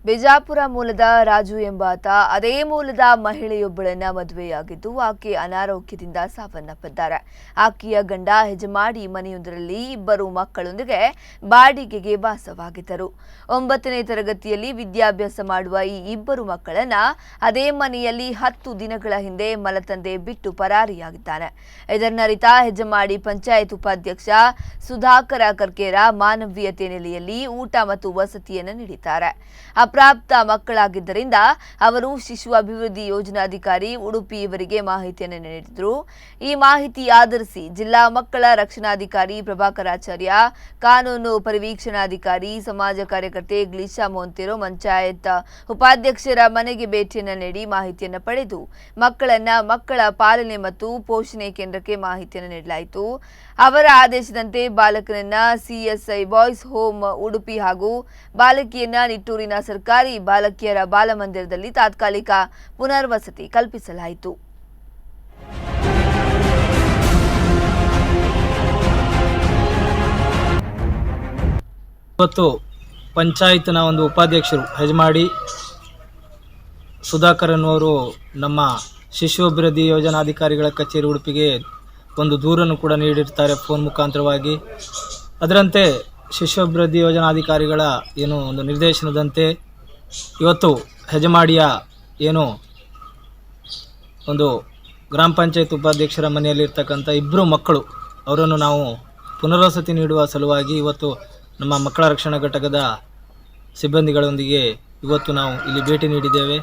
ಬಿಜಾಪುರ ಮೂಲದ ರಾಜು ಎಂಬಾತ ಅದೇ ಮೂಲದ ಮಹಿಳೆಯೊಬ್ಬಳನ್ನ ಮದುವೆಯಾಗಿದ್ದು ಆಕೆ ಅನಾರೋಗ್ಯದಿಂದ ಸಾವನ್ನಪ್ಪಿದ್ದಾರೆ. ಆಕೆಯ ಗಂಡ ಹೆಜಮಾಡಿ ಮನೆಯೊಂದರಲ್ಲಿ ಇಬ್ಬರು ಮಕ್ಕಳೊಂದಿಗೆ ಬಾಡಿಗೆಗೆ ವಾಸವಾಗಿದ್ದರು. 9ನೇ ತರಗತಿಯಲ್ಲಿ ವಿದ್ಯಾಭ್ಯಾಸ ಮಾಡುವ ಈ ಇಬ್ಬರು ಮಕ್ಕಳನ್ನ ಅದೇ ಮನೆಯಲ್ಲಿ 10 ದಿನಗಳ ಹಿಂದೆ ಮಲತಂದೆ ಬಿಟ್ಟು ಪರಾರಿಯಾಗಿದ್ದಾನೆ. ಇದನ್ನರಿತ ಹೆಜಮಾಡಿ ಪಂಚಾಯತ್ ಉಪಾಧ್ಯಕ್ಷ ಸುಧಾಕರ ಕರ್ಕೇರ ಮಾನವೀಯತೆ ನೆಲೆಯಲ್ಲಿ ಊಟ ಮತ್ತು ವಸತಿಯನ್ನು ನೀಡಿದ್ದಾರೆ. ಅಪ್ರಾಪ್ತ ಮಕ್ಕಳಾಗಿದ್ದರಿಂದ ಅವರು ಶಿಶು ಅಭಿವೃದ್ಧಿ ಯೋಜನಾಧಿಕಾರಿ ಉಡುಪಿ ಇವರಿಗೆ ಮಾಹಿತಿಯನ್ನು ನೀಡಿದರು. ಈ ಮಾಹಿತಿ ಆಧರಿಸಿ ಜಿಲ್ಲಾ ಮಕ್ಕಳ ರಕ್ಷಣಾಧಿಕಾರಿ ಪ್ರಭಾಕರಾಚಾರ್ಯ, ಕಾನೂನು ಪರಿವೀಕ್ಷಣಾಧಿಕಾರಿ, ಸಮಾಜ ಕಾರ್ಯಕರ್ತೆ ಗ್ಲಿಶಾ ಮೊಂತೆರೋ ಪಂಚಾಯತ್ ಉಪಾಧ್ಯಕ್ಷರ ಮನೆಗೆ ಭೇಟಿಯನ್ನು ನೀಡಿ ಮಾಹಿತಿಯನ್ನು ಪಡೆದು ಮಕ್ಕಳ ಪಾಲನೆ ಮತ್ತು ಪೋಷಣೆ ಕೇಂದ್ರಕ್ಕೆ ಮಾಹಿತಿಯನ್ನು ನೀಡಲಾಯಿತು. ಅವರ ಆದೇಶದಂತೆ ಬಾಲಕನನ್ನ ಸಿಎಸ್ಐ ಬಾಯ್ಸ್ ಹೋಮ್ ಉಡುಪಿ ಹಾಗೂ ಬಾಲಕಿಯನ್ನ ನಿಟ್ಟೂರಿನ ಸರ್ಕಾರಿ ಬಾಲಕಿಯರ ಬಾಲಮಂದಿರದಲ್ಲಿ ತಾತ್ಕಾಲಿಕ ಪುನರ್ವಸತಿ ಕಲ್ಪಿಸಲಾಯಿತು. ಇವತ್ತು ಪಂಚಾಯತ್ನ ಒಂದು ಉಪಾಧ್ಯಕ್ಷರು ಹೆಜಮಾಡಿ ಸುಧಾಕರ್ ಅನ್ನುವರು ನಮ್ಮ ಶಿಶು ಅಭಿವೃದ್ಧಿ ಯೋಜನಾಧಿಕಾರಿಗಳ ಕಚೇರಿ ಉಡುಪಿಗೆ ಒಂದು ದೂರನ್ನು ಕೂಡ ನೀಡಿರ್ತಾರೆ ಫೋನ್ ಮುಖಾಂತರವಾಗಿ. ಅದರಂತೆ ಶಿಶು ಅಭಿವೃದ್ಧಿ ಯೋಜನಾಧಿಕಾರಿಗಳ ಏನು ಒಂದು ನಿರ್ದೇಶನದಂತೆ ಇವತ್ತು ಹೆಜಮಾಡಿಯ ಏನು ಒಂದು ಗ್ರಾಮ ಪಂಚಾಯತ್ ಉಪಾಧ್ಯಕ್ಷರ ಮನೆಯಲ್ಲಿರ್ತಕ್ಕಂಥ ಇಬ್ಬರು ಮಕ್ಕಳು ಅವರನ್ನು ನಾವು ಪುನರ್ವಸತಿ ನೀಡುವ ಸಲುವಾಗಿ ಇವತ್ತು ನಮ್ಮ ಮಕ್ಕಳ ರಕ್ಷಣಾ ಘಟಕದ ಸಿಬ್ಬಂದಿಗಳೊಂದಿಗೆ ಇವತ್ತು ನಾವು ಇಲ್ಲಿ ಭೇಟಿ ನೀಡಿದ್ದೇವೆ.